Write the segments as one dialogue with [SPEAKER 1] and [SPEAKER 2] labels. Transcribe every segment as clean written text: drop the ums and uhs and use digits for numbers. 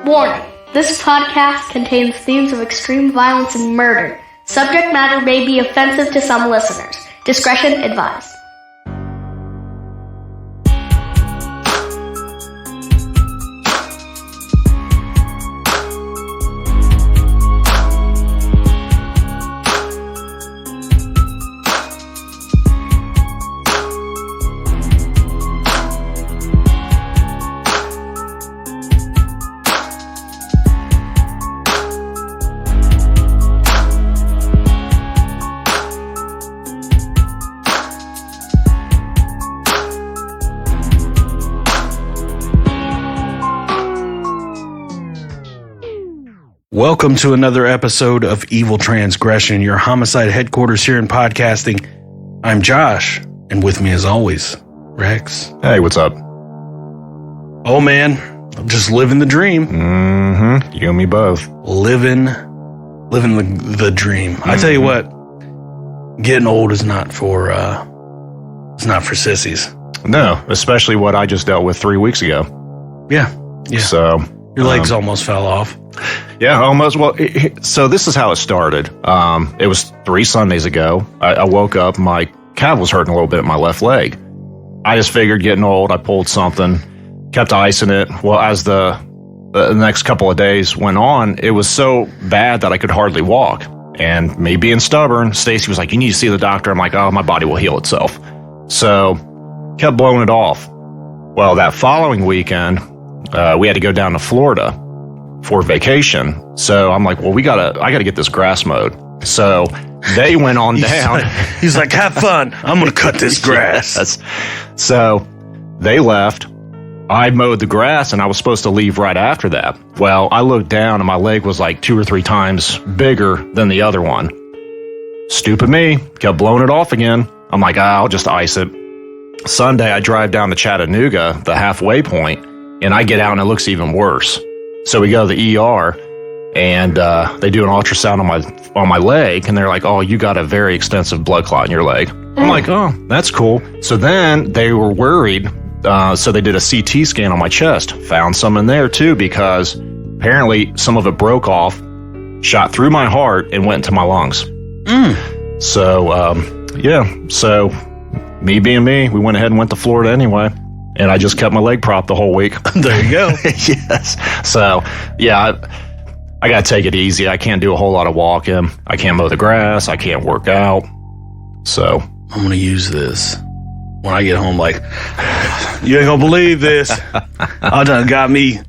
[SPEAKER 1] Warning, this podcast contains themes of extreme violence and murder. Subject matter may be offensive to some listeners. Discretion advised.
[SPEAKER 2] Welcome to another episode of Evil Transgression, your homicide headquarters here in podcasting. I'm Josh, and with me as always, Rex.
[SPEAKER 3] Hey, what's up?
[SPEAKER 2] Oh man, I'm just living the dream.
[SPEAKER 3] Mm-hmm. You and me both.
[SPEAKER 2] Living the dream. I tell you what, getting old is not for sissies.
[SPEAKER 3] No, especially what I just dealt with 3 weeks ago.
[SPEAKER 2] Yeah.
[SPEAKER 3] So
[SPEAKER 2] your legs almost fell off.
[SPEAKER 3] Yeah, almost. Well, so this is how it started. It was 3 Sundays ago. I woke up, my calf was hurting a little bit at my left leg. I just figured getting old, I pulled something, kept icing it. Well, as the next couple of days went on, it was so bad that I could hardly walk. And me being stubborn, Stacy was like, "You need to see the doctor." I'm like, "Oh, my body will heal itself." So kept blowing it off. Well, that following weekend, we had to go down to Florida for vacation. So I'm like, well, I gotta get this grass mowed. So they went on down.
[SPEAKER 2] He's like, "Have fun. I'm going to cut this grass."
[SPEAKER 3] Yes. So they left. I mowed the grass and I was supposed to leave right after that. Well, I looked down and my leg was like 2 or 3 times bigger than the other one. Stupid me, kept blowing it off again. I'm like, I'll just ice it. Sunday, I drive down to Chattanooga, the halfway point, and I get out and it looks even worse. So we go to the ER, and they do an ultrasound on my leg, and they're like, "Oh, you got a very extensive blood clot in your leg." I'm like, "Oh, that's cool." So then they were worried, so they did a CT scan on my chest, found some in there too, because apparently some of it broke off, shot through my heart, and went into my lungs. So, so me being me, we went ahead and went to Florida anyway. And I just kept my leg propped the whole week.
[SPEAKER 2] There you go.
[SPEAKER 3] Yes. So, yeah, I got to take it easy. I can't do a whole lot of walking. I can't mow the grass. I can't work out. So
[SPEAKER 2] I'm going to use this when I get home. Like, you ain't going to believe this. I done got me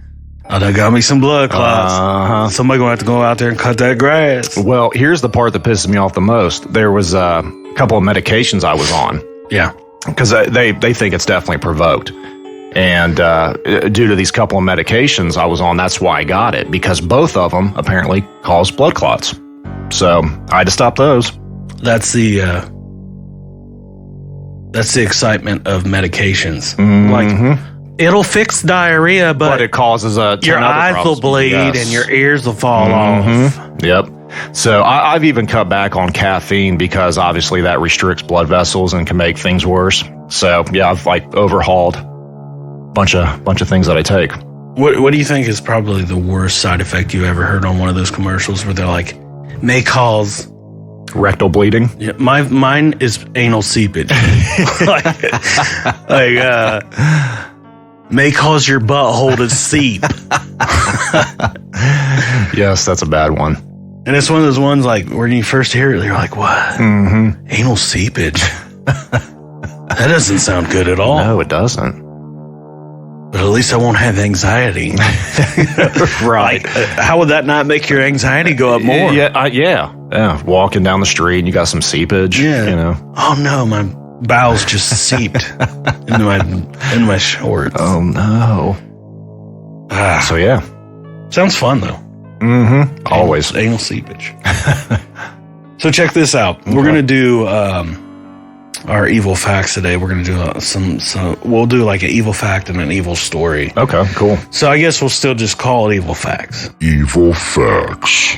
[SPEAKER 2] some blood clots. Somebody going to have to go out there and cut that grass.
[SPEAKER 3] Well, here's the part that pisses me off the most. There was a couple of medications I was on.
[SPEAKER 2] Yeah.
[SPEAKER 3] Because they think it's definitely provoked. And due to these couple of medications I was on, that's why I got it. Because both of them apparently cause blood clots. So I had to stop those.
[SPEAKER 2] That's the excitement of medications.
[SPEAKER 3] Mm-hmm.
[SPEAKER 2] Like, it'll fix diarrhea, but
[SPEAKER 3] it causes
[SPEAKER 2] your eyes will bleed and your ears will fall off.
[SPEAKER 3] Yep. So I've even cut back on caffeine because obviously that restricts blood vessels and can make things worse. So yeah, I've like overhauled a bunch of things that I take.
[SPEAKER 2] What do you think is probably the worst side effect you ever heard on one of those commercials where they're like, may cause
[SPEAKER 3] rectal bleeding?
[SPEAKER 2] Yeah, mine is anal seepage. May cause your butthole to seep.
[SPEAKER 3] Yes, that's a bad one.
[SPEAKER 2] And it's one of those ones like when you first hear it, you're like, "What?
[SPEAKER 3] Mm-hmm.
[SPEAKER 2] Anal seepage? That doesn't sound good at all."
[SPEAKER 3] No, it doesn't.
[SPEAKER 2] But at least I won't have anxiety.
[SPEAKER 3] Right.
[SPEAKER 2] Like, how would that not make your anxiety go up more?
[SPEAKER 3] Yeah. Walking down the street and you got some seepage.
[SPEAKER 2] Yeah.
[SPEAKER 3] You know.
[SPEAKER 2] Oh no, my bowels just seeped into my shorts.
[SPEAKER 3] Oh no. So yeah.
[SPEAKER 2] Sounds fun though.
[SPEAKER 3] Mm-hmm. Always.
[SPEAKER 2] Anal seepage. So check this out. Okay. We're going to do our evil facts today. We're going to do we'll do like an evil fact and an evil story.
[SPEAKER 3] Okay, cool.
[SPEAKER 2] So I guess we'll still just call it evil facts.
[SPEAKER 3] Evil facts.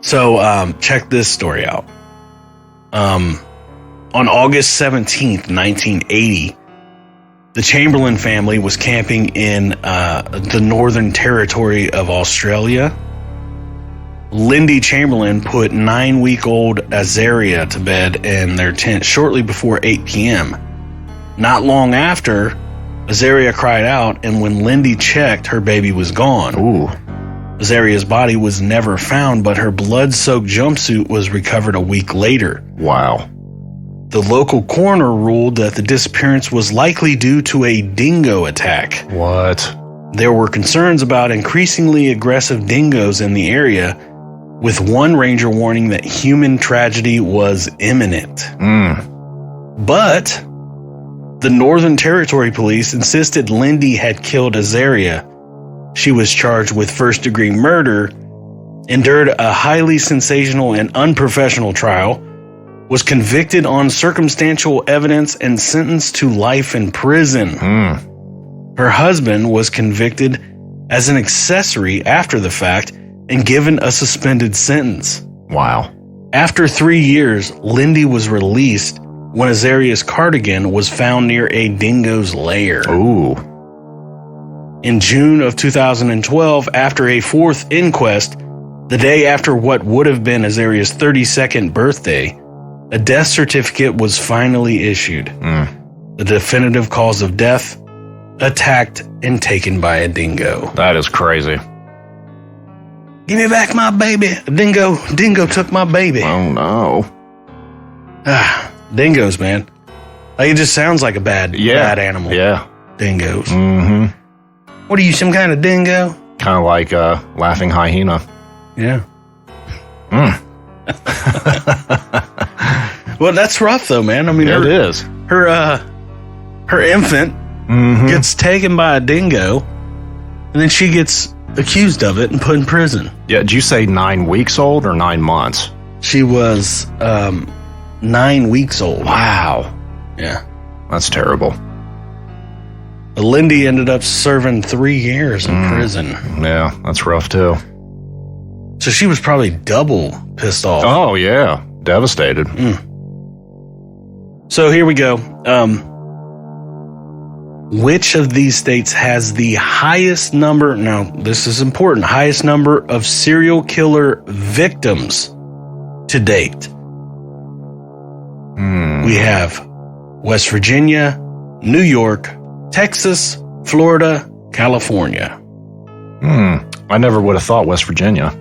[SPEAKER 2] So check this story out. On August 17th, 1980, The Chamberlain family was camping in the Northern Territory of Australia. Lindy Chamberlain put 9-week-old Azaria to bed in their tent shortly before 8 p.m. Not long after, Azaria cried out, and when Lindy checked, her baby was gone.
[SPEAKER 3] Ooh.
[SPEAKER 2] Azaria's body was never found, but her blood-soaked jumpsuit was recovered a week later.
[SPEAKER 3] Wow.
[SPEAKER 2] The local coroner ruled that the disappearance was likely due to a dingo attack.
[SPEAKER 3] What?
[SPEAKER 2] There were concerns about increasingly aggressive dingoes in the area, with one ranger warning that human tragedy was imminent. But the Northern Territory Police insisted Lindy had killed Azaria. She was charged with first-degree murder, endured a highly sensational and unprofessional trial, was convicted on circumstantial evidence, and sentenced to life in prison. Her husband was convicted as an accessory after the fact and given a suspended sentence.
[SPEAKER 3] Wow.
[SPEAKER 2] After 3 years, Lindy was released when Azaria's cardigan was found near a dingo's lair.
[SPEAKER 3] Ooh.
[SPEAKER 2] In June of 2012, after a fourth inquest, the day after what would have been Azaria's 32nd birthday, a death certificate was finally issued. The definitive cause of death: attacked and taken by a dingo.
[SPEAKER 3] That is crazy.
[SPEAKER 2] Give me back my baby. A dingo took my baby.
[SPEAKER 3] Oh, no.
[SPEAKER 2] Dingoes, man. Like, it just sounds like a bad animal.
[SPEAKER 3] Yeah.
[SPEAKER 2] Dingoes.
[SPEAKER 3] Mm-hmm.
[SPEAKER 2] What are you, some kind of dingo?
[SPEAKER 3] Kind of like a laughing hyena.
[SPEAKER 2] Yeah. Well, that's rough, though, man. I mean,
[SPEAKER 3] It is.
[SPEAKER 2] Her infant gets taken by a dingo, and then she gets accused of it and put in prison.
[SPEAKER 3] Yeah, did you say 9 weeks old or 9 months?
[SPEAKER 2] She was 9 weeks old.
[SPEAKER 3] Wow.
[SPEAKER 2] Yeah.
[SPEAKER 3] That's terrible.
[SPEAKER 2] Lindy ended up serving 3 years in prison.
[SPEAKER 3] Yeah, that's rough, too.
[SPEAKER 2] So she was probably double pissed off.
[SPEAKER 3] Oh, yeah. Devastated.
[SPEAKER 2] So here we go. Which of these states has the highest number, now this is important, highest number of serial killer victims to date? We have West Virginia, New York, Texas, Florida, California.
[SPEAKER 3] I never would have thought West Virginia.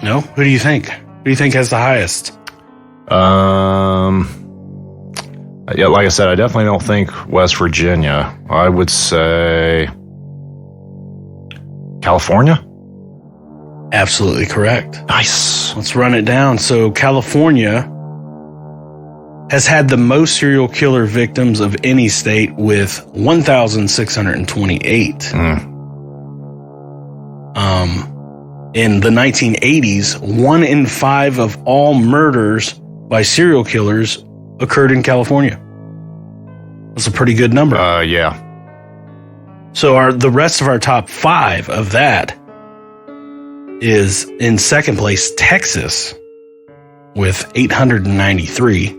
[SPEAKER 2] No? Who do you think? Who do you think has the highest?
[SPEAKER 3] Yeah, like I said, I definitely don't think West Virginia. I would say California.
[SPEAKER 2] Absolutely correct.
[SPEAKER 3] Nice.
[SPEAKER 2] Let's run it down. So California has had the most serial killer victims of any state with 1,628. In the 1980s, 1 in 5 of all murders by serial killers occurred in California. That's a pretty good number.
[SPEAKER 3] Yeah.
[SPEAKER 2] So the rest of our top 5 of that is in second place, Texas with 893.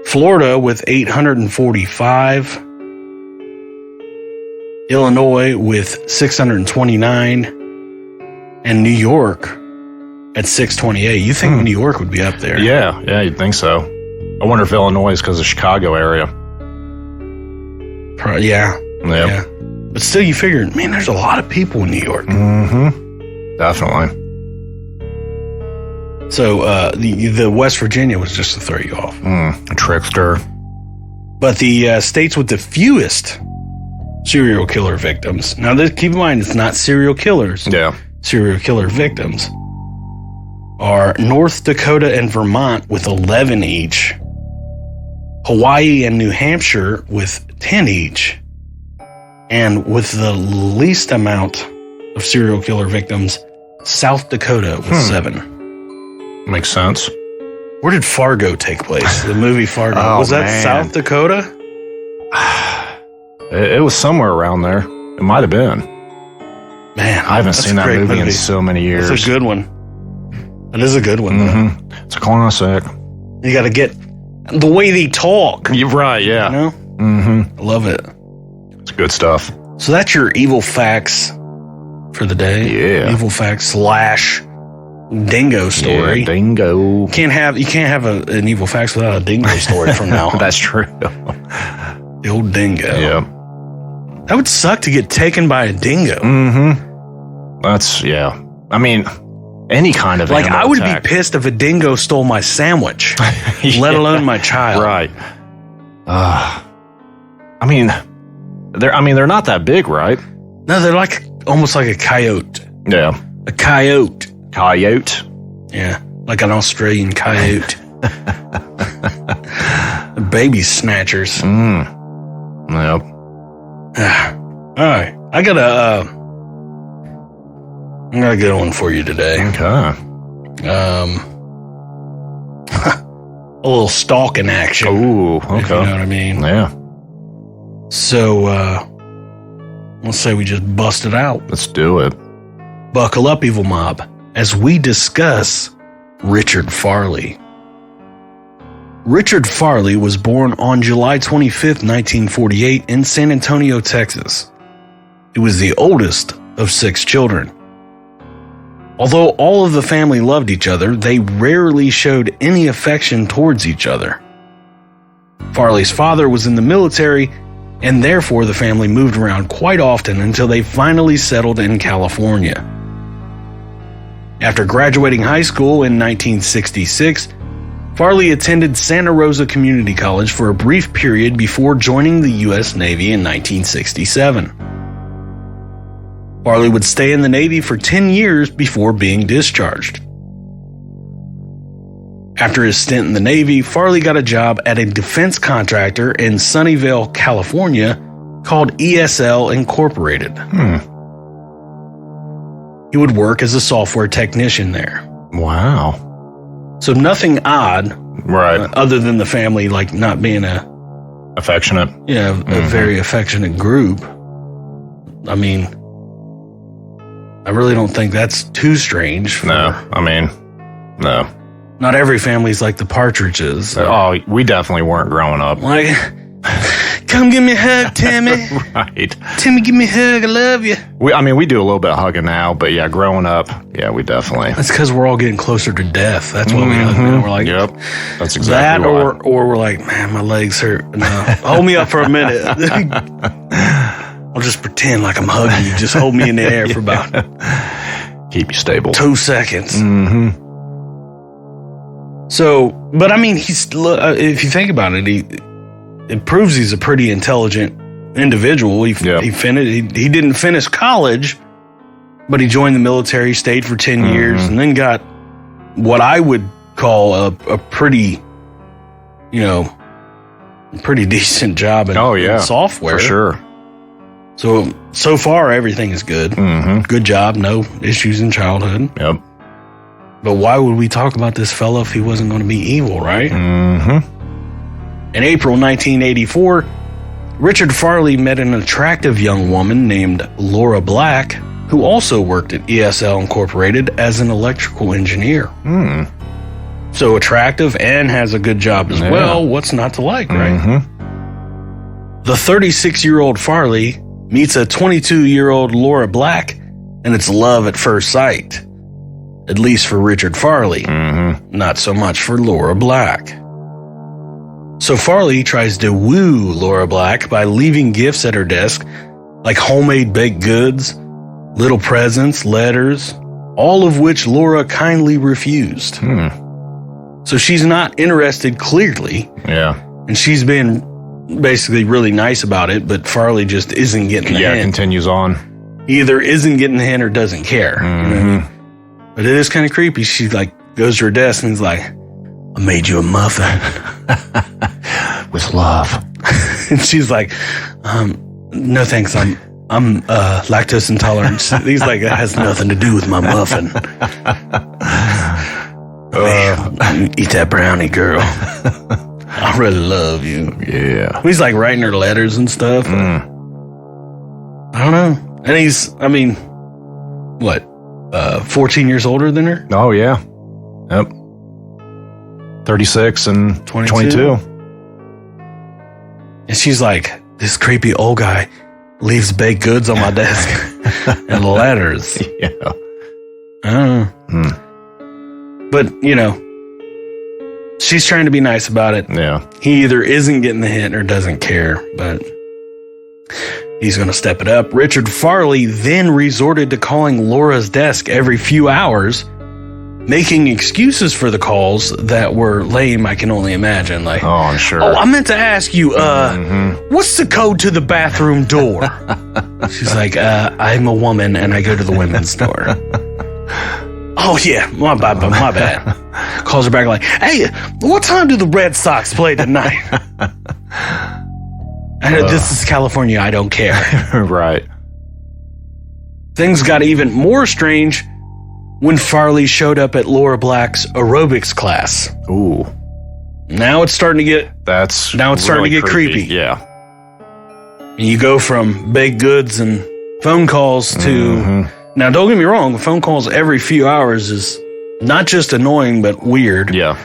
[SPEAKER 2] Florida with 845. Illinois with 629. And New York at 628. You think New York would be up there?
[SPEAKER 3] Yeah, you'd think so. I wonder if Illinois is because of the Chicago area.
[SPEAKER 2] Yeah.
[SPEAKER 3] Yep.
[SPEAKER 2] But still, you figure, man, there's a lot of people in New York.
[SPEAKER 3] Definitely.
[SPEAKER 2] So the West Virginia was just to throw you off.
[SPEAKER 3] A trickster.
[SPEAKER 2] But the states with the fewest serial killer victims. Now, keep in mind, it's not serial killers.
[SPEAKER 3] Yeah.
[SPEAKER 2] Serial killer victims are North Dakota and Vermont with 11 each. Hawaii and New Hampshire with 10 each. And with the least amount of serial killer victims, South Dakota with 7.
[SPEAKER 3] Makes sense.
[SPEAKER 2] Where did Fargo take place? The movie Fargo. Was that South Dakota?
[SPEAKER 3] It was somewhere around there. It might have been.
[SPEAKER 2] Man,
[SPEAKER 3] I haven't seen that movie in so many years.
[SPEAKER 2] It's a good one. It is a good one, though.
[SPEAKER 3] It's a classic.
[SPEAKER 2] You got to get the way they talk.
[SPEAKER 3] You're right, yeah.
[SPEAKER 2] You know?
[SPEAKER 3] Mm-hmm.
[SPEAKER 2] I love it.
[SPEAKER 3] It's good stuff.
[SPEAKER 2] So that's your evil facts for the day.
[SPEAKER 3] Yeah.
[SPEAKER 2] Evil facts / dingo story.
[SPEAKER 3] Yeah, dingo.
[SPEAKER 2] You can't have an evil facts without a dingo story from now on.
[SPEAKER 3] That's true.
[SPEAKER 2] The old dingo.
[SPEAKER 3] Yeah.
[SPEAKER 2] That would suck to get taken by a dingo.
[SPEAKER 3] Mm-hmm. That's, yeah. I mean, any kind of
[SPEAKER 2] Like,
[SPEAKER 3] animal
[SPEAKER 2] I would
[SPEAKER 3] attack.
[SPEAKER 2] be pissed if a dingo stole my sandwich, let alone my child.
[SPEAKER 3] Right. I mean, they're not that big, right?
[SPEAKER 2] No, they're like almost like a coyote.
[SPEAKER 3] Yeah.
[SPEAKER 2] A coyote.
[SPEAKER 3] Coyote.
[SPEAKER 2] Yeah, like an Australian coyote. Baby snatchers.
[SPEAKER 3] Yep.
[SPEAKER 2] All right, I got a good one for you today.
[SPEAKER 3] Okay.
[SPEAKER 2] A little stalking action.
[SPEAKER 3] Ooh,
[SPEAKER 2] If you know
[SPEAKER 3] okay.
[SPEAKER 2] what I mean.
[SPEAKER 3] Yeah.
[SPEAKER 2] So, let's say we just bust it out.
[SPEAKER 3] Let's do it.
[SPEAKER 2] Buckle up, evil mob, as we discuss Richard Farley. Richard Farley was born on July 25th, 1948 in San Antonio, Texas. He was the oldest of 6 children. Although all of the family loved each other, they rarely showed any affection towards each other. Farley's father was in the military, and therefore the family moved around quite often until they finally settled in California. After graduating high school in 1966, Farley attended Santa Rosa Community College for a brief period before joining the U.S. Navy in 1967. Farley would stay in the Navy for 10 years before being discharged. After his stint in the Navy, Farley got a job at a defense contractor in Sunnyvale, California, called ESL Incorporated. He would work as a software technician there.
[SPEAKER 3] Wow.
[SPEAKER 2] So nothing odd,
[SPEAKER 3] Right.
[SPEAKER 2] other than the family like not being a
[SPEAKER 3] Affectionate.
[SPEAKER 2] a very affectionate group. I mean, I really don't think that's too strange.
[SPEAKER 3] No. I mean, no.
[SPEAKER 2] Not every family's like the Partridges.
[SPEAKER 3] Oh, we definitely weren't growing up.
[SPEAKER 2] Like, come give me a hug, Timmy.
[SPEAKER 3] Right.
[SPEAKER 2] Timmy, give me a hug. I love you.
[SPEAKER 3] We do a little bit of hugging now, but yeah, growing up, yeah, we definitely.
[SPEAKER 2] That's because we're all getting closer to death. That's why we hug now. We're like,
[SPEAKER 3] Yep. That's
[SPEAKER 2] that,
[SPEAKER 3] exactly why.
[SPEAKER 2] or we're like, man, my legs hurt. No, hold me up for a minute. I'll just pretend like I'm hugging you. Just hold me in the air for about
[SPEAKER 3] Keep you stable.
[SPEAKER 2] 2 seconds.
[SPEAKER 3] Mm-hmm.
[SPEAKER 2] So, but I mean, if you think about it, it proves he's a pretty intelligent individual. He didn't finish college, but he joined the military, stayed for 10 years, and then got what I would call a pretty, pretty decent job in software.
[SPEAKER 3] For sure.
[SPEAKER 2] So far, everything is good.
[SPEAKER 3] Mm-hmm.
[SPEAKER 2] Good job. No issues in childhood.
[SPEAKER 3] Yep.
[SPEAKER 2] But why would we talk about this fellow if he wasn't going to be evil, right?
[SPEAKER 3] Mm-hmm.
[SPEAKER 2] In April 1984, Richard Farley met an attractive young woman named Laura Black, who also worked at ESL Incorporated as an electrical engineer. So attractive and has a good job as well. What's not to like, right?
[SPEAKER 3] Mm-hmm.
[SPEAKER 2] The 36-year-old Farley meets a 22-year-old Laura Black, and it's love at first sight. At least for Richard Farley.
[SPEAKER 3] Mm-hmm.
[SPEAKER 2] Not so much for Laura Black. So Farley tries to woo Laura Black by leaving gifts at her desk, like homemade baked goods, little presents, letters, all of which Laura kindly refused. So she's not interested clearly.
[SPEAKER 3] Yeah.
[SPEAKER 2] And she's been basically really nice about it, but Farley just isn't getting the hint.
[SPEAKER 3] Continues on.
[SPEAKER 2] He either isn't getting the hint or doesn't care. You know what I mean? But it is kind of creepy. She like goes to her desk and is like, I made you a muffin.
[SPEAKER 3] With love.
[SPEAKER 2] And she's like, no thanks, I'm lactose intolerant. He's like, that has nothing to do with my muffin. Eat that brownie, girl. I really love you.
[SPEAKER 3] Yeah.
[SPEAKER 2] He's like writing her letters and stuff. I don't know. And he's, 14 years older than her?
[SPEAKER 3] Oh, yeah. Yep. 36 and 22.
[SPEAKER 2] And she's like, this creepy old guy leaves baked goods on my desk and letters.
[SPEAKER 3] Yeah.
[SPEAKER 2] I don't know. But, she's trying to be nice about it.
[SPEAKER 3] Yeah.
[SPEAKER 2] He either isn't getting the hint or doesn't care, but he's going to step it up. Richard Farley then resorted to calling Laura's desk every few hours, making excuses for the calls that were lame, I can only imagine. Like,
[SPEAKER 3] Oh, I'm sure.
[SPEAKER 2] I meant to ask you, what's the code to the bathroom door? She's like, I'm a woman and I go to the women's door. Oh, yeah, my bad. Calls her back like, hey, what time do the Red Sox play tonight? This is California, I don't care.
[SPEAKER 3] Right.
[SPEAKER 2] Things got even more strange when Farley showed up at Laura Black's aerobics class.
[SPEAKER 3] Ooh.
[SPEAKER 2] Now it's starting to get
[SPEAKER 3] really
[SPEAKER 2] creepy.
[SPEAKER 3] Yeah.
[SPEAKER 2] You go from baked goods and phone calls to... Now, don't get me wrong, phone calls every few hours is not just annoying, but weird.
[SPEAKER 3] Yeah.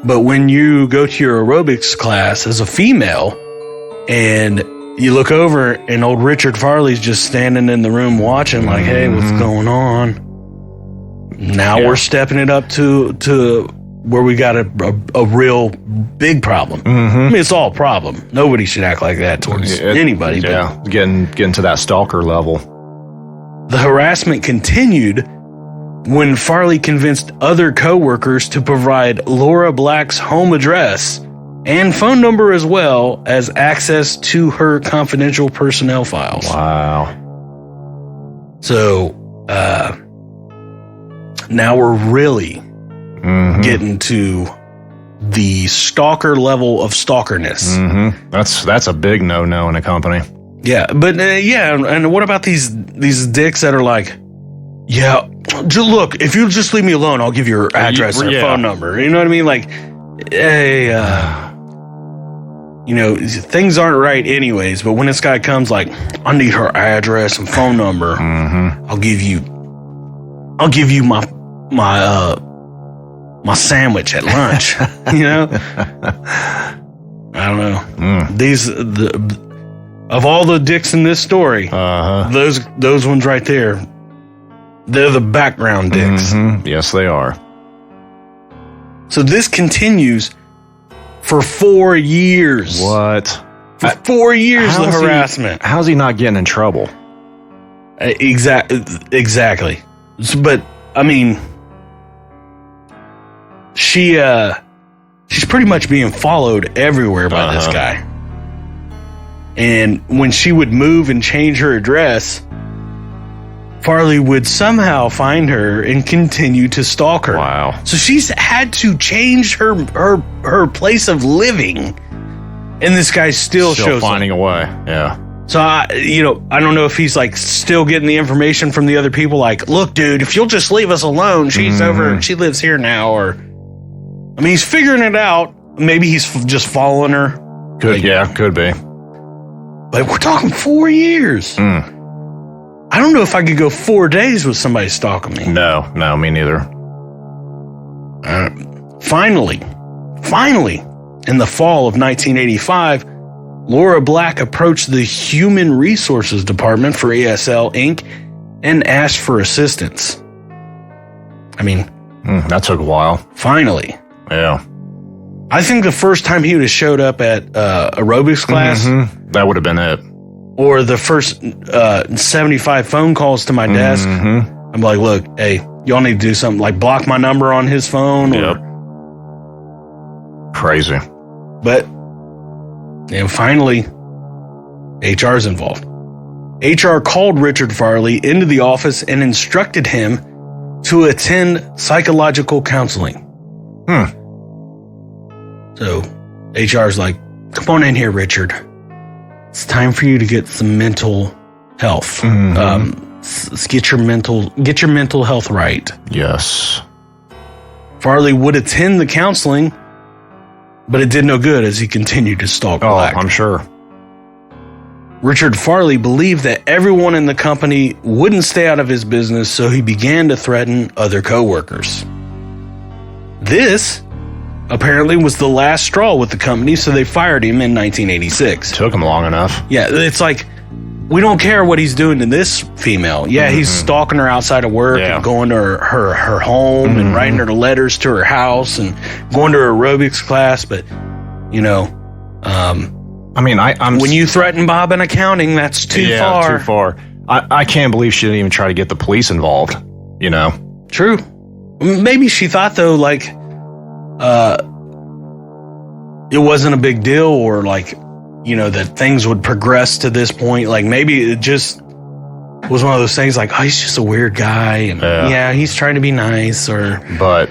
[SPEAKER 2] But when you go to your aerobics class as a female and you look over and old Richard Farley's just standing in the room watching like, hey, what's going on? Now we're stepping it up to where we got a real big problem. I mean, it's all a problem. Nobody should act like that towards anybody.
[SPEAKER 3] Yeah, getting to that stalker level.
[SPEAKER 2] The harassment continued when Farley convinced other co-workers to provide Laura Black's home address and phone number as well as access to her confidential personnel files.
[SPEAKER 3] Wow.
[SPEAKER 2] So, now we're really getting to the stalker level of stalkerness.
[SPEAKER 3] That's a big no-no in a company.
[SPEAKER 2] Yeah, but and what about these dicks that are like, yeah, look, if you just leave me alone, I'll give you your address and phone number. You know what I mean? Like, hey, things aren't right anyways, but when this guy comes like, I need her address and phone number, I'll give you my sandwich at lunch. I don't know. Of all the dicks in this story, those ones right there, they're the background dicks.
[SPEAKER 3] Yes, they are.
[SPEAKER 2] So this continues for 4 years.
[SPEAKER 3] What?
[SPEAKER 2] For 4 years, the harassment.
[SPEAKER 3] How's he not getting in trouble?
[SPEAKER 2] Exactly. But, I mean, she's pretty much being followed everywhere by this guy. And when she would move and change her address, Farley would somehow find her and continue to stalk her.
[SPEAKER 3] Wow.
[SPEAKER 2] So she's had to change her place of living, and this guy still shows
[SPEAKER 3] finding
[SPEAKER 2] up.
[SPEAKER 3] a way. Yeah.
[SPEAKER 2] So I don't know if he's like still getting the information from the other people. Like, look, dude, if you'll just leave us alone, she's over. She lives here now. Or, I mean, he's figuring it out. Maybe he's just following her.
[SPEAKER 3] Could be.
[SPEAKER 2] But we're talking 4 years. I don't know if I could go 4 days with somebody stalking me.
[SPEAKER 3] No, me neither.
[SPEAKER 2] Finally, in the fall of 1985, Laura Black approached the Human Resources Department for ESL Inc. and asked for assistance. I mean,
[SPEAKER 3] that took a while.
[SPEAKER 2] Finally.
[SPEAKER 3] Yeah.
[SPEAKER 2] I think the first time he would have showed up at aerobics class,
[SPEAKER 3] that would have been it.
[SPEAKER 2] Or the first 75 phone calls to my desk, I'm like, look, hey, y'all need to do something, like block my number on his phone.
[SPEAKER 3] Crazy.
[SPEAKER 2] But, and finally, HR's involved. HR called Richard Farley into the office and instructed him to attend psychological counseling. So HR's like, come on in here, Richard. It's time for you to get some mental health. Get your mental health right.
[SPEAKER 3] Yes.
[SPEAKER 2] Farley would attend the counseling, but it did no good as he continued to stalk Black.
[SPEAKER 3] I'm sure.
[SPEAKER 2] Richard Farley believed that everyone in the company wouldn't stay out of his business, so he began to threaten other coworkers. This, apparently was the last straw with the company, so they fired him in 1986.
[SPEAKER 3] Took him long enough.
[SPEAKER 2] Yeah, it's like, we don't care what he's doing to this female. Yeah, he's stalking her outside of work and going to her home and writing her letters to her house and going to her aerobics class. But, you know,
[SPEAKER 3] I mean, I'm
[SPEAKER 2] when you threaten Bob in accounting, that's too far.
[SPEAKER 3] Too far. I can't believe she didn't even try to get the police involved, you know?
[SPEAKER 2] True. Maybe she thought, though, like, it wasn't a big deal, or like, you know, that things would progress to this point. Like, maybe it just was one of those things like, oh, he's just a weird guy. And yeah, he's trying to be nice.
[SPEAKER 3] But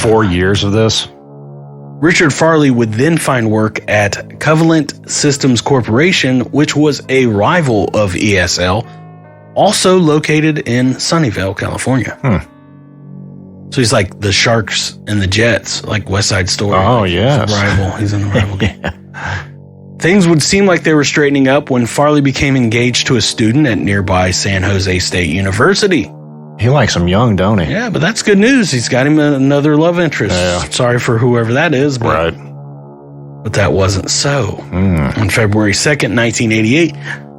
[SPEAKER 3] 4 years of this?
[SPEAKER 2] Richard Farley would then find work at Covalent Systems Corporation, which was a rival of ESL, also located in Sunnyvale, California. So he's like the Sharks and the Jets, like West Side Story.
[SPEAKER 3] Oh, yeah.
[SPEAKER 2] Rival. He's in the rival game. Things would seem like they were straightening up when Farley became engaged to a student at nearby San Jose State University.
[SPEAKER 3] He likes him young, don't he?
[SPEAKER 2] Yeah, but that's good news. He's got him another love interest.
[SPEAKER 3] Yeah.
[SPEAKER 2] Sorry for whoever that is, but, but that wasn't so. On February 2nd, 1988,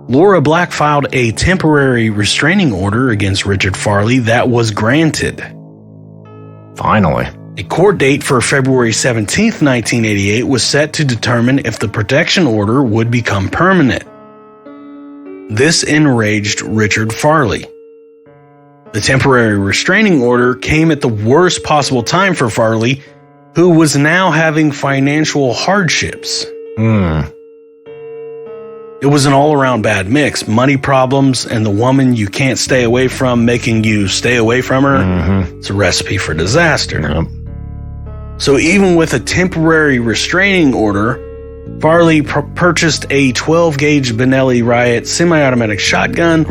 [SPEAKER 2] Laura Black filed a temporary restraining order against Richard Farley that was granted.
[SPEAKER 3] Finally.
[SPEAKER 2] A court date for February 17th, 1988 was set to determine if the protection order would become permanent. This enraged Richard Farley. The temporary restraining order came at the worst possible time for Farley, who was now having financial hardships. It was an all-around bad mix. Money problems and the woman you can't stay away from making you stay away from her. It's a recipe for disaster. So even with a temporary restraining order, Farley purchased a 12-gauge Benelli Riot semi-automatic shotgun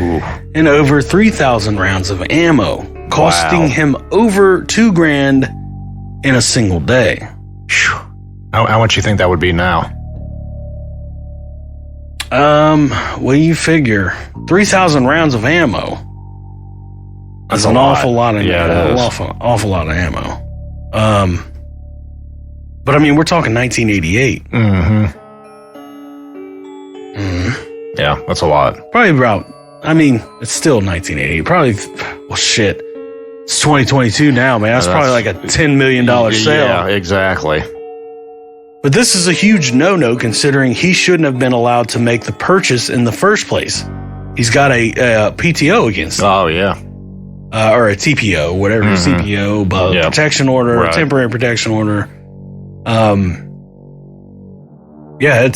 [SPEAKER 2] and over 3,000 rounds of ammo, costing him over $2,000 in a single day.
[SPEAKER 3] How much do you think that would be now?
[SPEAKER 2] Well, you figure 3,000 rounds of ammo. That's an awful lot of awful lot of ammo. But I mean, we're talking 1988.
[SPEAKER 3] Yeah, that's a lot.
[SPEAKER 2] Probably about, I mean, it's still 1988. Probably, well, shit. It's 2022 now, man. That's probably like a $10 million sale.
[SPEAKER 3] Yeah, exactly.
[SPEAKER 2] But this is a huge no-no considering he shouldn't have been allowed to make the purchase in the first place. He's got a PTO against him.
[SPEAKER 3] Oh, yeah.
[SPEAKER 2] Or a TPO, whatever, CPO, but protection order, temporary protection order. Yeah, it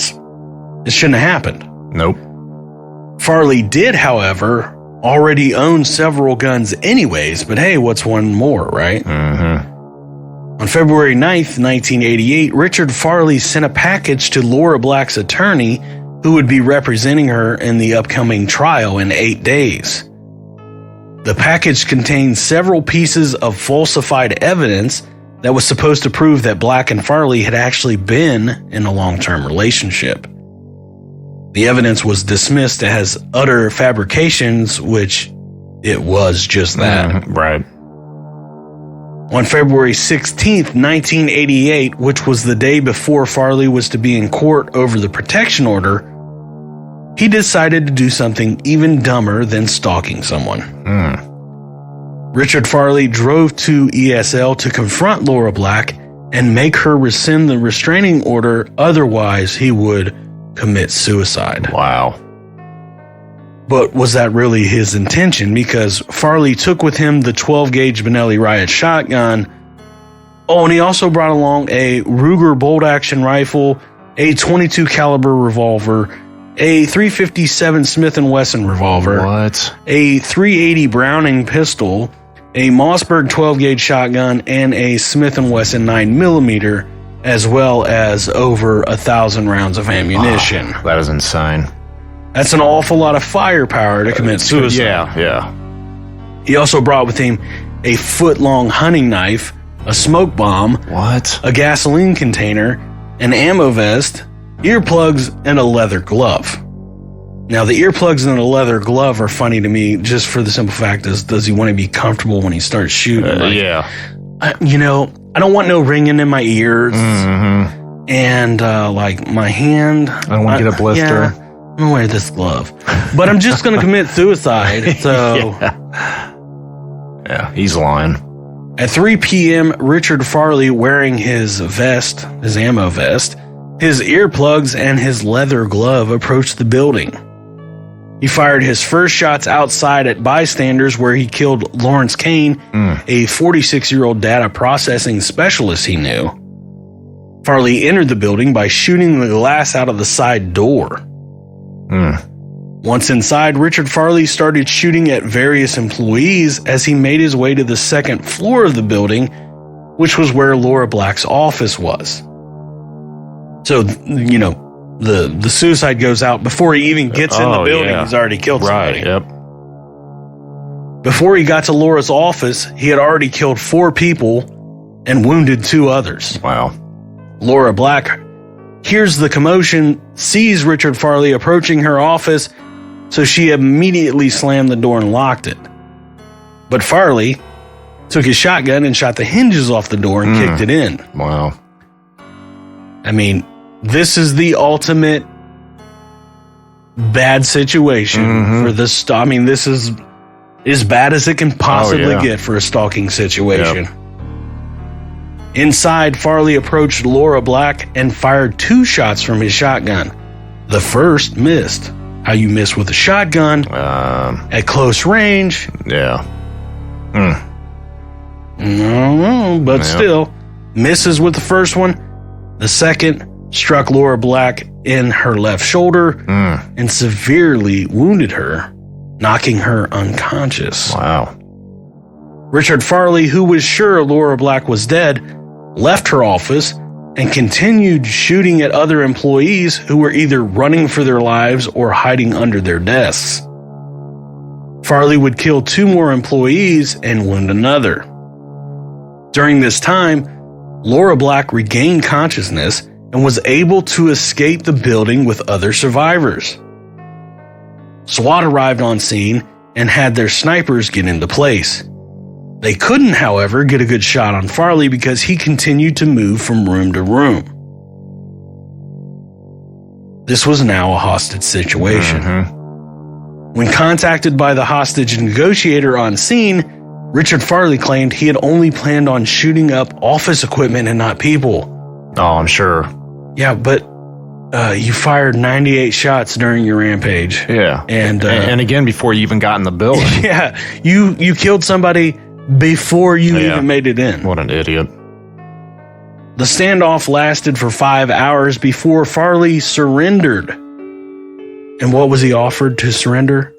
[SPEAKER 2] shouldn't have happened.
[SPEAKER 3] Nope.
[SPEAKER 2] Farley did, however, already own several guns anyways, but hey, what's one more, right? On February 9th, 1988, Richard Farley sent a package to Laura Black's attorney, who would be representing her in the upcoming trial in 8 days. The package contained several pieces of falsified evidence that was supposed to prove that Black and Farley had actually been in a long-term relationship. The evidence was dismissed as utter fabrications, which it was just that.
[SPEAKER 3] Right.
[SPEAKER 2] On February 16th, 1988, which was the day before Farley was to be in court over the protection order, he decided to do something even dumber than stalking someone. Richard Farley drove to ESL to confront Laura Black and make her rescind the restraining order, otherwise he would commit suicide.
[SPEAKER 3] Wow.
[SPEAKER 2] But was that really his intention? Because Farley took with him the 12-gauge Benelli Riot shotgun. Oh, and he also brought along a Ruger bolt-action rifle, a .22 caliber revolver, a .357 Smith & Wesson revolver, a .380 Browning pistol, a Mossberg 12-gauge shotgun, and a Smith & Wesson 9mm, as well as over 1,000 rounds of ammunition.
[SPEAKER 3] That is insane.
[SPEAKER 2] That's an awful lot of firepower to commit suicide.
[SPEAKER 3] Yeah.
[SPEAKER 2] He also brought with him a foot-long hunting knife, a smoke bomb, a gasoline container, an ammo vest, earplugs, and a leather glove. Now, the earplugs and the leather glove are funny to me just for the simple fact is, does he want to be comfortable when he starts shooting?
[SPEAKER 3] Yeah.
[SPEAKER 2] You know, I don't want no ringing in my ears. And like my hand.
[SPEAKER 3] I don't want to get a blister.
[SPEAKER 2] Yeah, I'm gonna wear this glove. But I'm just gonna commit suicide. So
[SPEAKER 3] yeah, he's lying.
[SPEAKER 2] At 3 p.m., Richard Farley, wearing his vest, his ammo vest, his earplugs, and his leather glove, approached the building. He fired his first shots outside at bystanders, where he killed Lawrence Kane, a 46-year-old data processing specialist he knew. Farley entered the building by shooting the glass out of the side door. Once inside, Richard Farley started shooting at various employees as he made his way to the second floor of the building, which was where Laura Black's office was. So, you know, the suicide goes out before he even gets in the building. Yeah. He's already killed somebody.
[SPEAKER 3] Yep.
[SPEAKER 2] Before he got to Laura's office, he had already killed 4 people and wounded 2 others.
[SPEAKER 3] Wow.
[SPEAKER 2] Laura Black hears the commotion, sees Richard Farley approaching her office, so she immediately slammed the door and locked it. But Farley took his shotgun and shot the hinges off the door and kicked it in.
[SPEAKER 3] Wow.
[SPEAKER 2] I mean, this is the ultimate bad situation for this. I mean, this is as bad as it can possibly get for a stalking situation.
[SPEAKER 3] Yep.
[SPEAKER 2] Inside, Farley approached Laura Black and fired 2 shots from his shotgun. The first missed. How you miss with a shotgun at close range?
[SPEAKER 3] Yeah.
[SPEAKER 2] No, but still, misses with the first one. The second struck Laura Black in her left shoulder and severely wounded her, knocking her unconscious.
[SPEAKER 3] Wow.
[SPEAKER 2] Richard Farley, who was sure Laura Black was dead, left her office and continued shooting at other employees who were either running for their lives or hiding under their desks. Farley would kill 2 more employees and wound another. During this time, Laura Black regained consciousness and was able to escape the building with other survivors. SWAT arrived on scene and had their snipers get into place. They couldn't, however, get a good shot on Farley because he continued to move from room to room. This was now a hostage situation. When contacted by the hostage negotiator on scene, Richard Farley claimed he had only planned on shooting up office equipment and not people.
[SPEAKER 3] Oh, I'm sure.
[SPEAKER 2] Yeah, but you fired 98 shots during your rampage.
[SPEAKER 3] Yeah.
[SPEAKER 2] And
[SPEAKER 3] again, before you even got in the building.
[SPEAKER 2] Yeah, you killed somebody before you even made it in.
[SPEAKER 3] What an idiot.
[SPEAKER 2] The standoff lasted for 5 hours before Farley surrendered. And what was he offered to surrender?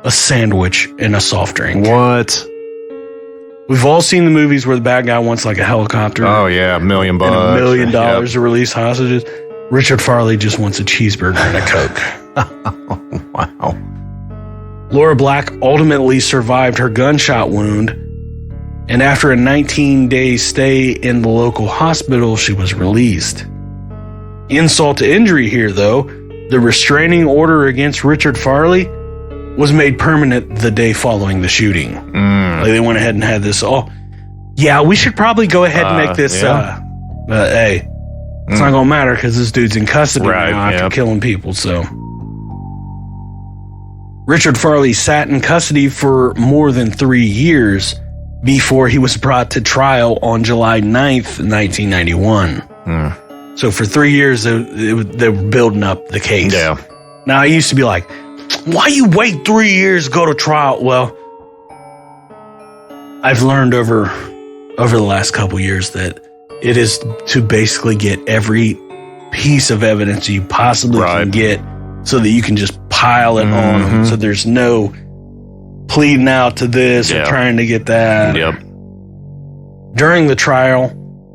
[SPEAKER 2] A sandwich and a soft drink.
[SPEAKER 3] What?
[SPEAKER 2] We've all seen the movies where the bad guy wants like a helicopter.
[SPEAKER 3] Oh, yeah, $1 million bucks.
[SPEAKER 2] And $1 million to release hostages. Richard Farley just wants a cheeseburger and a Coke.
[SPEAKER 3] Wow.
[SPEAKER 2] Laura Black ultimately survived her gunshot wound, and after a 19-day stay in the local hospital, she was released. Insult to injury here, though, the restraining order against Richard Farley was made permanent the day following the shooting. Like they went ahead and had this, we should probably go ahead and make this, hey, it's not going to matter because this dude's in custody now after killing people, so... Richard Farley sat in custody for more than 3 years before he was brought to trial on July 9th, 1991. So for 3 years, they were building up the case.
[SPEAKER 3] Yeah.
[SPEAKER 2] Now, I used to be like, why you wait 3 years to go to trial? Well, I've learned over the last couple years that it is to basically get every piece of evidence you possibly can get so that you can just pile it on them. So there's no pleading out to this or trying to get that.
[SPEAKER 3] Yep.
[SPEAKER 2] During the trial,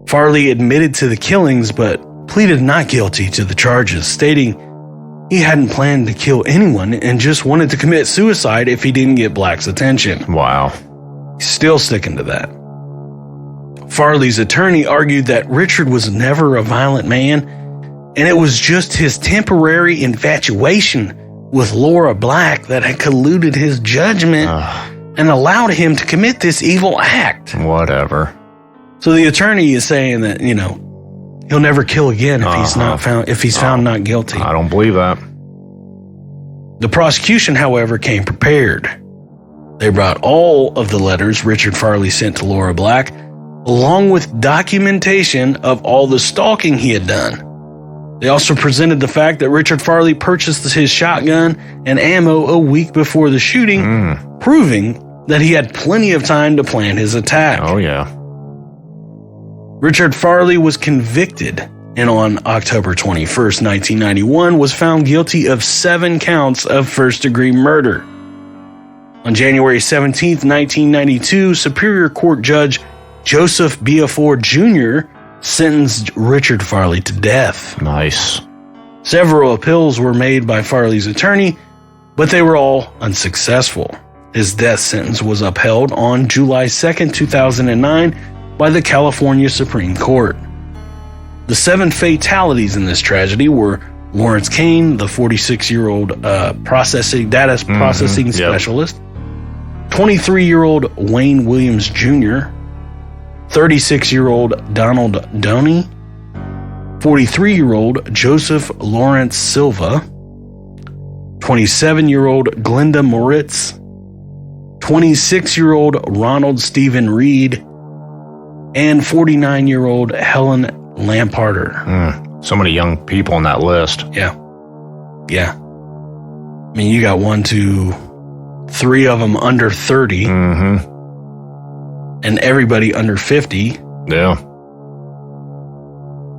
[SPEAKER 2] Farley admitted to the killings but pleaded not guilty to the charges, stating he hadn't planned to kill anyone and just wanted to commit suicide if he didn't get Black's attention.
[SPEAKER 3] Wow.
[SPEAKER 2] He's still sticking to that. Farley's attorney argued that Richard was never a violent man, and it was just his temporary infatuation with Laura Black that had colluded his judgment and allowed him to commit this evil act.
[SPEAKER 3] Whatever.
[SPEAKER 2] So the attorney is saying that, he'll never kill again if he's not found, found not guilty.
[SPEAKER 3] I don't believe that.
[SPEAKER 2] The prosecution, however, came prepared. They brought all of the letters Richard Farley sent to Laura Black, along with documentation of all the stalking he had done. They also presented the fact that Richard Farley purchased his shotgun and ammo a week before the shooting, proving that he had plenty of time to plan his attack.
[SPEAKER 3] Oh, yeah.
[SPEAKER 2] Richard Farley was convicted and on October 21st, 1991, was found guilty of 7 counts of first-degree murder. On January 17th, 1992, Superior Court Judge Joseph Biafore Jr. sentenced Richard Farley to death.
[SPEAKER 3] Nice.
[SPEAKER 2] Several appeals were made by Farley's attorney, but they were all unsuccessful. His death sentence was upheld on July 2nd, 2009 by the California Supreme Court. The 7 fatalities in this tragedy were Lawrence Kane, the 46-year-old data processing specialist, 23-year-old Wayne Williams Jr., 36-year-old Donald Doney, 43-year-old Joseph Lawrence Silva, 27-year-old Glenda Moritz, 26-year-old Ronald Stephen Reed, and 49-year-old Helen Lamparter.
[SPEAKER 3] So many young people on that list.
[SPEAKER 2] Yeah. I mean, you got 1, 2, 3 of them under 30. And everybody under 50.
[SPEAKER 3] Yeah.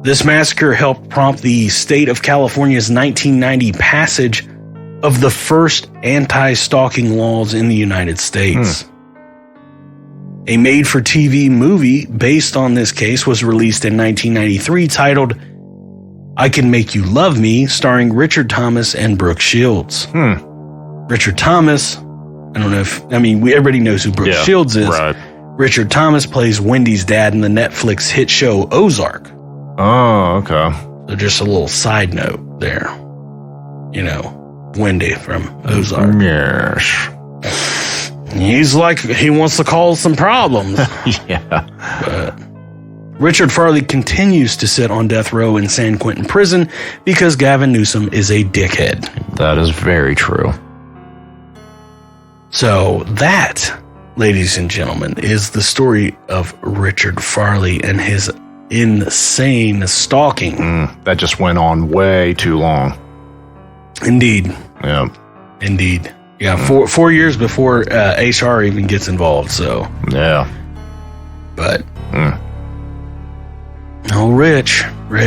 [SPEAKER 2] This massacre helped prompt the state of California's 1990 passage of the first anti-stalking laws in the United States. A made-for-TV movie based on this case was released in 1993 titled I Can Make You Love Me, starring Richard Thomas and Brooke Shields. Richard Thomas, everybody knows who Brooke Shields is.
[SPEAKER 3] Right.
[SPEAKER 2] Richard Thomas plays Wendy's dad in the Netflix hit show Ozark.
[SPEAKER 3] Oh, okay.
[SPEAKER 2] So just a little side note there. Wendy from Ozark.
[SPEAKER 3] Yes.
[SPEAKER 2] He's like, he wants to cause some problems.
[SPEAKER 3] Yeah.
[SPEAKER 2] But Richard Farley continues to sit on death row in San Quentin prison because Gavin Newsom is a dickhead.
[SPEAKER 3] That is very true.
[SPEAKER 2] So that, ladies and gentlemen, is the story of Richard Farley and his insane stalking.
[SPEAKER 3] That just went on way too long.
[SPEAKER 2] Indeed.
[SPEAKER 3] Yeah.
[SPEAKER 2] Indeed. Yeah, 4 years before HR even gets involved, so.
[SPEAKER 3] Yeah.
[SPEAKER 2] But. Oh, Rich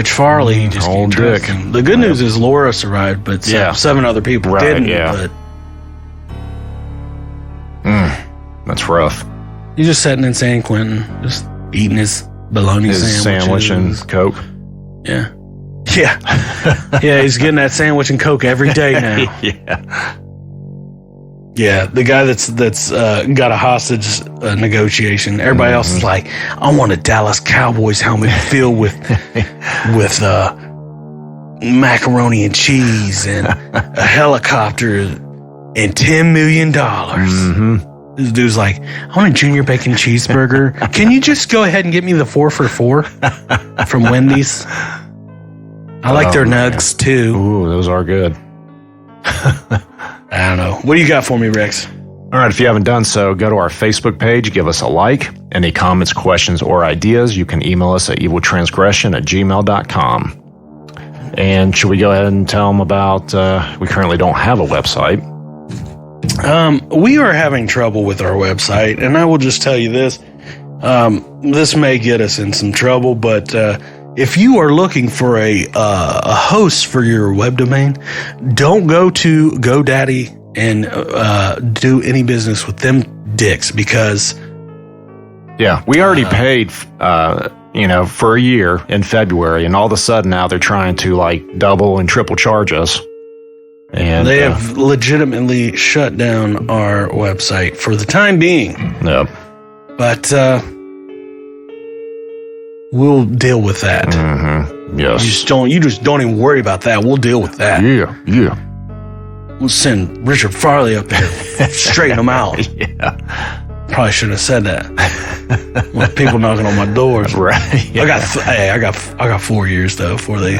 [SPEAKER 2] Farley just
[SPEAKER 3] old dick.
[SPEAKER 2] The good news is Laura survived, but 7 other people didn't.
[SPEAKER 3] Yeah.
[SPEAKER 2] But
[SPEAKER 3] that's rough.
[SPEAKER 2] he's just sitting in San Quentin, just eating his bologna
[SPEAKER 3] sandwich and Coke.
[SPEAKER 2] Yeah. Yeah, he's getting that sandwich and Coke every day now. Yeah, the guy that's got a hostage negotiation. Everybody else is like, I want a Dallas Cowboys helmet filled with macaroni and cheese and a helicopter and $10 million. This dude's like, I want a junior bacon cheeseburger. Can you just go ahead and get me the 4 for $4 from Wendy's? I like their nugs too.
[SPEAKER 3] Ooh, those are good.
[SPEAKER 2] I don't know. What do you got for me, Rex?
[SPEAKER 3] All right, if you haven't done so, go to our Facebook page, give us a like. Any comments, questions, or ideas, you can email us at eviltransgression@gmail.com. And should we go ahead and tell them about, we currently don't have a website.
[SPEAKER 2] We are having trouble with our website, and I will just tell you this. This may get us in some trouble, but if you are looking for a host for your web domain, don't go to GoDaddy and do any business with them dicks, because
[SPEAKER 3] we already paid for a year in February, and all of a sudden now they're trying to like double and triple charge us. And
[SPEAKER 2] they have legitimately shut down our website for the time being.
[SPEAKER 3] Yep.
[SPEAKER 2] But we'll deal with that.
[SPEAKER 3] Yes.
[SPEAKER 2] You just don't even worry about that. We'll deal with that.
[SPEAKER 3] Yeah.
[SPEAKER 2] We'll send Richard Farley up there, straighten him out.
[SPEAKER 3] Yeah.
[SPEAKER 2] Probably shouldn't have said that. With people knocking on my doors.
[SPEAKER 3] Right. Yeah.
[SPEAKER 2] I got 4 years though before they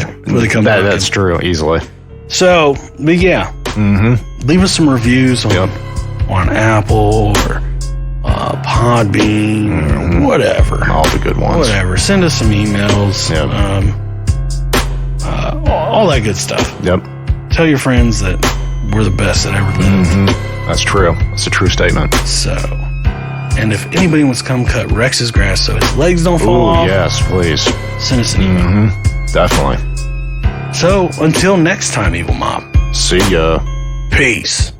[SPEAKER 2] come back.
[SPEAKER 3] That's true, easily.
[SPEAKER 2] So, but yeah, leave us some reviews on Apple or Podbean or whatever.
[SPEAKER 3] All the good ones.
[SPEAKER 2] Whatever. Send us some emails.
[SPEAKER 3] Yep.
[SPEAKER 2] All that good stuff.
[SPEAKER 3] Yep.
[SPEAKER 2] Tell your friends that we're the best that ever lived.
[SPEAKER 3] That's true. That's a true statement.
[SPEAKER 2] So, and if anybody wants to come cut Rex's grass so his legs don't fall off,
[SPEAKER 3] yes, please.
[SPEAKER 2] send us an email.
[SPEAKER 3] Definitely.
[SPEAKER 2] So, until next time, Evil Mob.
[SPEAKER 3] See ya.
[SPEAKER 2] Peace.